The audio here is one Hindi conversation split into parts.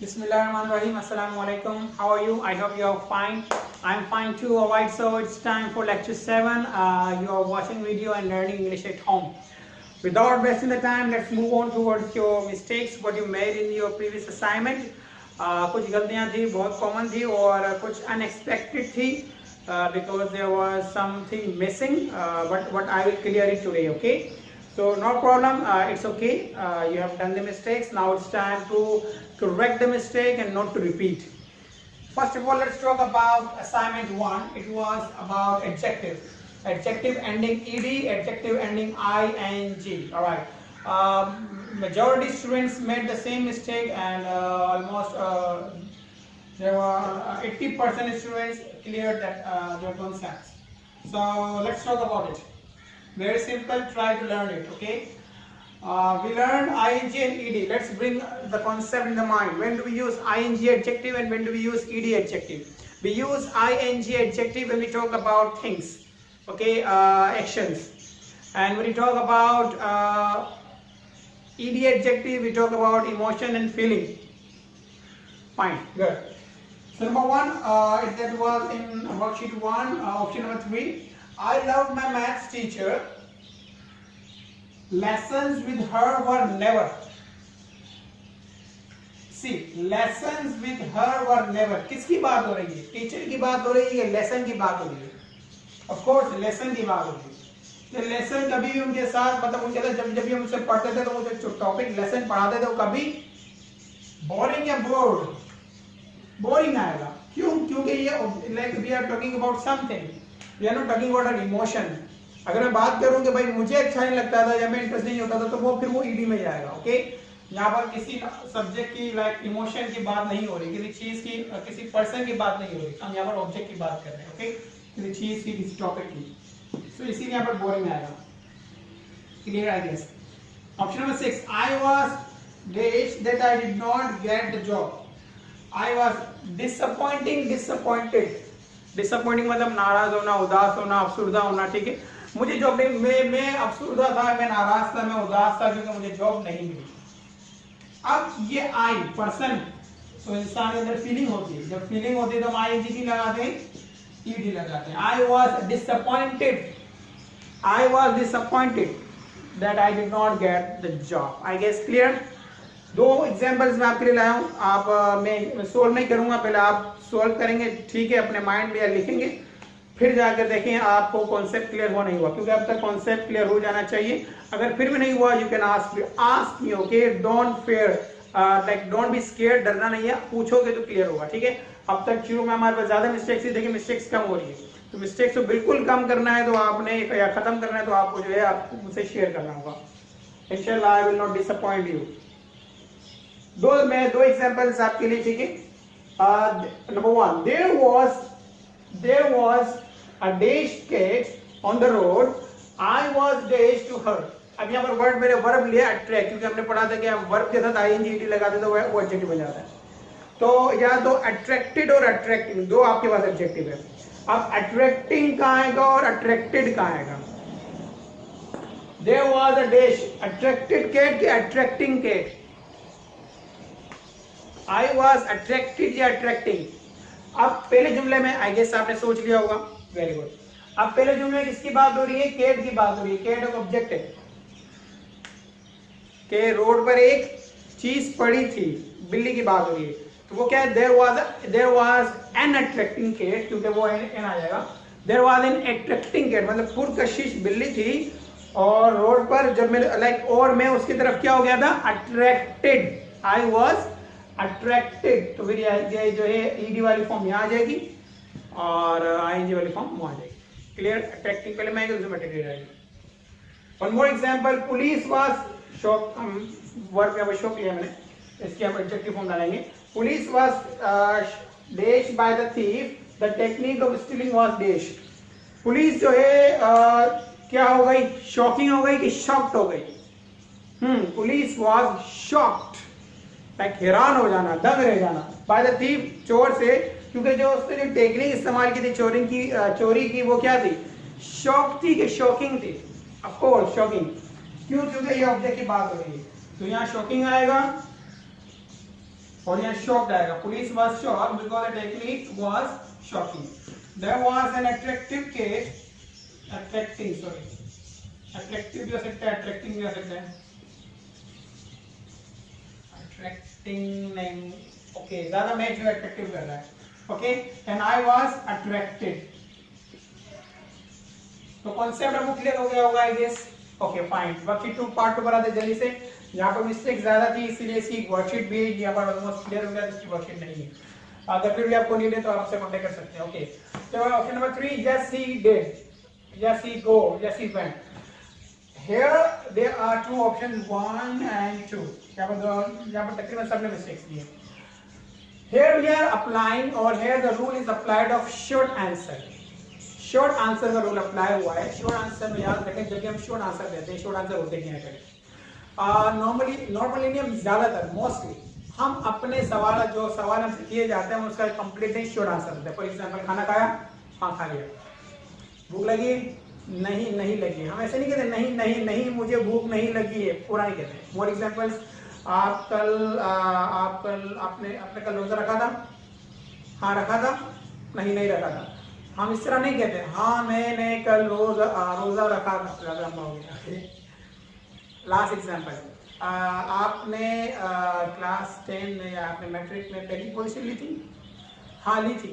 Bismillahirrahmanirrahim. Assalamu alaikum. How are you? I hope you are fine. I'm fine too. Alright, so it's time for lecture 7. You are watching video and learning English at home. Without wasting the time, let's move on towards your mistakes, what you made in your previous assignment. कुछ गलतियाँ थी, बहुत कॉमन थी और कुछ अनएक्सपेक्टेड थी because there was something missing, but I will clear it today, okay? So no problem, it's okay, you have done the mistakes. Now it's time to correct the mistake and not to repeat. First of all, let's talk about assignment 1. It was about adjective ending ed, adjective ending ing. All right, majority students made the same mistake and almost there were 80% students cleared that their concepts. So let's talk about it. Very simple, try to learn it, okay? We learned ing and ed. Let's bring the concept in the mind. When do we use ing adjective and when do we use ed adjective? We use ing adjective when we talk about things, okay, actions. And when we talk about ed adjective, we talk about emotion and feeling. Fine, good. So number 1, that was in worksheet 1, option number 3. I loved my maths teacher. Lessons with her were never. See, lessons with her were never. किसकी बात हो रही है? टीचर की बात हो रही है या लेसन की बात हो रही है? Of course, लेसन की बात हो रही है. तो लेसन कभी भी उनके साथ, मतलब उनके साथ जब भी हम उनसे पढ़ते थे तो वो जो टॉपिक लेसन पढ़ाते थे वो कभी बोरिंग या बोरिंग आएगा. क्यों? क्योंकि ये like we are talking about something, we are not talking about an emotion. अगर मैं बात करूं कि भाई मुझे अच्छा नहीं लगता था या मैं इंटरेस्ट नहीं होता था तो वो फिर वो ईडी में जाएगा. ओके, यहाँ पर किसी सब्जेक्ट की लाइक इमोशन की बात नहीं हो रही, किसी चीज की, किसी पर्सन की बात नहीं हो रही. हम यहाँ पर ऑब्जेक्ट की बात कर रहे हैं. ओके, किसी चीज की, किसी टॉपिक की. तो इसीलिए यहाँ पर बोरिंग आएगा. Clear I guess. Option number 6. I was dash that I did not get the job. I was disappointed. Disappointing मतलब नाराज होना, उदास होना, अफसुर्दा होना. ठीक है, मुझे जॉब नहीं, मैं अफसुर्दा था, मैं नाराज था, मैं उदास था क्योंकि मुझे जॉब नहीं मिली. अब ये आई पर्सन, तो इंसान के अंदर फीलिंग होती है. जब फीलिंग होती है तो हम आई जी लगाते हैं, ईडी लगाते हैं. I was disappointed that I did not get the job. I guess clear. 2 examples मैं आपके लिए लाया हूं. आप मैं सोल्व नहीं करूंगा, पहले आप सोल्व करेंगे, ठीक है, अपने माइंड में लिखेंगे, फिर जाकर देखें आपको कॉन्सेप्ट क्लियर हुआ नहीं हुआ, क्योंकि अब तक कॉन्सेप्ट क्लियर हो जाना चाहिए. अगर फिर भी नहीं हुआ, you can ask me, okay. Don't fair, like don't be scared. डरना नहीं है, पूछोगे तो क्लियर होगा. ठीक है, अब तक शुरू में हमारे पास ज्यादा मिस्टेक्स ही, देखिए मिस्टेक्स कम हो रही है. तो मिस्टेक्स को बिल्कुल कम करना है तो आपने, या खत्म करना है तो आपको जो है आपको मुझसे शेयर करना होगा. इंशाल्लाह I will not disappoint you. दो एग्जांपल्स आपके लिए, ठीक है. Number 1, there was a dash cat on the road. I was dash to her. अब यहाँ पर वर्ड, मेरे वर्ब लिया अट्रैक्ट, क्योंकि हमने पढ़ा था कि वर्ब के साथ आईएनजी लगाते तो वो एडजेक्टिव बन जाता है. तो या तो अट्रैक्टेड और अट्रैक्टिंग, दो आपके पास एडजेक्टिव है. अब अट्रैक्टिंग कहाँ आएगा और अट्रैक्टेड कहाँ आएगा? There was a dash attracted cat कि attracting cat? I was attracted या attracting? अब पहले जुमले में आई गेस आपने सोच लिया होगा. Very good. अब पहले जुमले में किसकी बात हो रही है? कैट की बात हो रही है. कैट एक ऑब्जेक्ट है कि रोड पर एक चीज पड़ी थी, बिल्ली की बात हो रही है. तो वो क्या है? There was an attracting cat, क्योंकि वो एन आ जाएगा. There was an attracting cat मतलब पुरकशिश बिल्ली थी और रोड पर जब मैं लाइक और मैं उसकी तरफ क्या हो गया था? अट्रैक्टेड. I was attracted. तो फिर ये जो है ईडी वाली फॉर्म यहाँ आ जाएगी और आईएनजी वाली फॉर्म वहाँ आ जाएगी. क्लियर. अट्रैक्टिंग पहले मैं आएगी. One more example. Police was shock. Verb यहाँ पर शॉक लिया मैंने, इसकी हम एडजेक्टिव फॉर्म डालेंगे. Police was dash by the thief. The technique of stealing was dash. Police जो है क्या हो गई? शॉकिंग हो गई कि शॉक्ड हो गई? पुलिस वाज शॉक्ड, लाइक हैरान हो जाना, दंग रह जाना. बाय द थीफ, चोर से, क्योंकि जो उसने जो टेक्निक इस्तेमाल की थी चोरी की वो क्या थी? शॉक थी कि शॉकिंग थी? Of course shocking. क्यों? क्योंकि ये ऑब्जेक्ट की बात हो रही है. तो यहाँ शॉकिंग आएगा और यहाँ shocked आएगा. Police was shocked because the technique was shocking. There was an attractive case. Attracting भी हो सकता है, attracting भी हो सकता है. Attracting नहीं. Okay, ज़्यादा मैं जो attractive कर रहा है. Okay, and I was attracted. तो कॉन्सेप्ट आपको क्लियर हो गया होगा I guess. Okay fine. Worksheet 2 part 2 बना दे जल्दी से. यहाँ पर मिस्टेक ज्यादा थी इसलिए इसकी वर्कशीट भी यहाँ पर ऑलमोस्ट क्लियर हो गया. इसकी वर्कशीट नहीं है. अगर फिर भी आपको नीड है तो आप आपसे कांटेक्ट कर सकते हैं. ओके, तो option number 3, yes he did, yes he go, yes he went. Here there are two options 1 and 2. यहाँ पर तकरीबन सबने मिस्टेक्स दिए. Here we are applying और here the rule is applied of short answer. Short answer का रूल अप्लाई हुआ है. शॉर्ट आंसर में याद रखें जब भी हम शॉर्ट आंसर देते हैं, शॉर्ट आंसर होते क्या है. नॉर्मली हम ज्यादातर मोस्टली हम अपने सवाल जो सवाल हमसे किए जाते हैं उसका कंप्लीट नहीं शॉर्ट आंसर देते हैं. फॉर एग्जांपल, खाना खाया, हाँ खा लिया. भूख लगी, नहीं लगी. हम ऐसे नहीं कहते नहीं मुझे भूख नहीं लगी है, पूरा नहीं कहते. मोर एग्जांपल्स, आप कल आपने कल रोजा रखा था, हाँ रखा था, नहीं रखा था. हम इस तरह नहीं कहते हाँ मैंने कल रोजा रखा था. लास्ट एग्जांपल, आपने क्लास 10 में या आपने मैट्रिक में पहली पोजीशन ली थी, हाँ ली थी,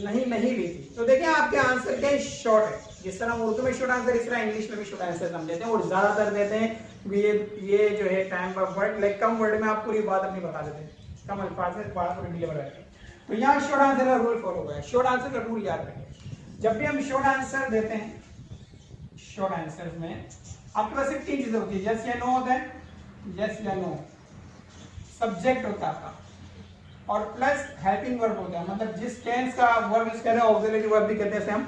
नहीं ली थी. तो देखिए आपके आंसर क्या शॉर्ट है. जिस तरह उर्दू में शॉर्ट आंसर, इस तरह इंग्लिश में भी शॉर्ट आंसर हम देते हैं और ज्यादातर देते हैं. ये जो है टाइम पर वर्ड लाइक कम वर्ड में आप पूरी बात अपनी बता देते हैं, कम अल्फाज में बात पूरी डिलीवर करते हैं. तो यहाँ शॉर्ट आंसर का रूल फॉलो हुआ है. शॉर्ट आंसर का रूल याद रखें. जब भी हम शॉर्ट आंसर देते हैं, शॉर्ट आंसर में आपके पास सिर्फ 3 चीजें होती है. यस या नो होता है, यस या नो, सब्जेक्ट होता है आपका, और प्लस हेल्पिंग वर्ब होता है. मतलब जिस टेंस का वर्ब यूज कर रहे हैं ऑक्सिलरी वर्ब भी कहते हैं.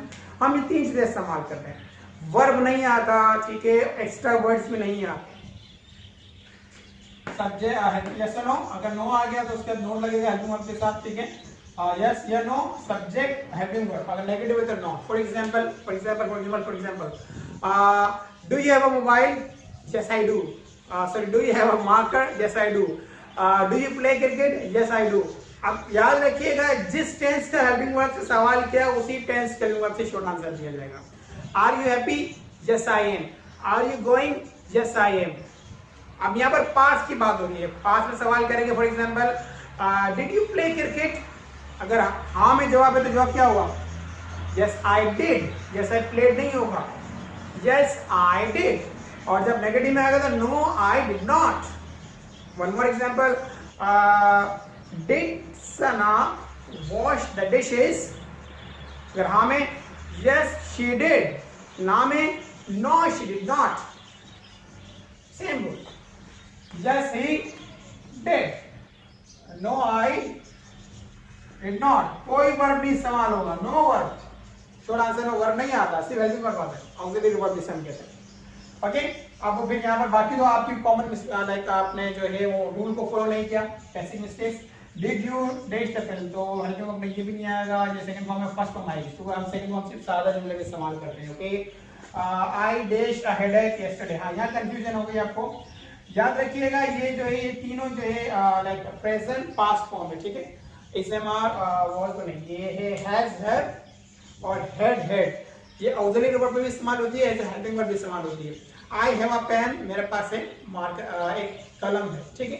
हम ये 3 चीजें इस्तेमाल करते हैं. वर्ब नहीं आता, ठीक है, एक्स्ट्रा वर्ड्स में नहीं आते. सब्जेक्ट यस या नो, अगर नो आ गया तो उसके बाद नोट लगेगा हेल्पिंग वर्ब के साथ, ठीक है. यस या नो, सब्जेक्ट, हेल्पिंग वर्ब. अगर नेगेटिव है तो no. For example, do you have a mobile? Yes I do. Sorry, do you have a marker? Yes I do. Do you play cricket? Yes I do. अब याद रखिएगा जिस टेंस का हेल्पिंग वर्ब से सवाल किया उसी टेंस के हेल्पिंग वर्ब से शॉर्ट आंसर दिया जाएगा. Are you happy? Yes I am. Are you going? Yes I am. अब यहाँ पर पास की बात हो रही है. पास में सवाल करेंगे. For example, did you play cricket? अगर हाँ में जवाब है तो जवाब क्या हुआ? Yes I did. Yes I played नहीं होगा, यस आई डिड. और जब नेगेटिव में आएगा तो no I did not. One more example, did Sana wash the dishes? अगर हाँ में यस शी डिड, ना में no she did not. Same rule. Yes, he did. No, I did not. कोई वर्ब नहीं इस्तेमाल होगा. No verb. शॉर्ट आंसर में वर्ब नहीं आता, सिर्फ हेल्पिंग वर्ब आता है. ऑक्सिलरी वर्ब जिसे हम कहते हैं. ओके, अब फिर यहाँ पर बाकी तो आपकी कॉमन लाइक आपने जो है वो रूल को फॉलो नहीं किया. कैसी mistakes? Did you date the film, तो हेल्पिंग वर्ब में ये भी नहीं आएगा. ये सेकंड फॉर्म में फर्स्ट फॉर्म आएगी. तो हम सेकंड फॉर्म सिर्फ सादा जुमले में इस्तेमाल करते हैं. Okay, I dashed a headache yesterday. हाँ, यहाँ कंफ्यूजन हो गई आपको. याद रखिएगा ये जो है ये तीनों जो है लाइक प्रेजेंट पास्ट फॉर्म है, ठीक है. इसमें वाज तो नहीं, ये है हैज हैड और हैड. ये ऑक्सिलरी वर्ब में भी इस्तेमाल होती है, एज हेल्पिंग वर्ब भी इस्तेमाल होती है. आई हैव अ पेन, मेरे पास एक एक कलम है, ठीक है.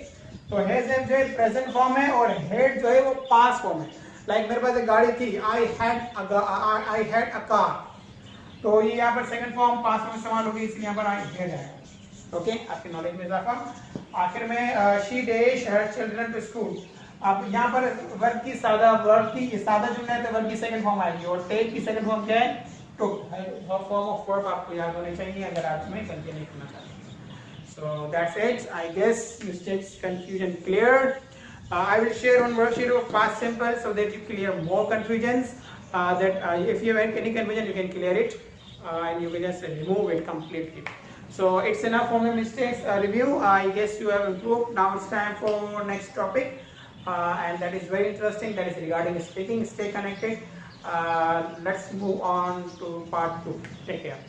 तो हैज हैड जो है प्रेजेंट फॉर्म है और हैड जो है वो पास्ट फॉर्म है. लाइक मेरे पास एक गाड़ी थी, आई हैड अ कार. तो ये यहाँ पर सेकंड फॉर्म पास्ट में इस्तेमाल होगी, इसलिए यहाँ पर आई हैड है. ओके, आपके नॉलेज में इजाफा. आखिर में she dash her children to school. अब यहाँ पर वर्ब की सादा जुमला है तो वर्ब की सेकंड फॉर्म आएगी. और टेक की सेकंड फॉर्म क्या है? टुक. फॉर्म ऑफ वर्ब आपको याद होने चाहिए अगर आप में कंटिन्यू करना चाहते हैं. So that's it. I guess mistakes confusion cleared. I will share on worksheet of past simple so that you clear more confusions. If you have any confusion you can clear it and you can just remove it completely. So it's enough for my mistakes review. I guess you have improved. Now it's time for next topic and that is very interesting. That is regarding speaking. Stay connected. Let's move on to part 2. Take care.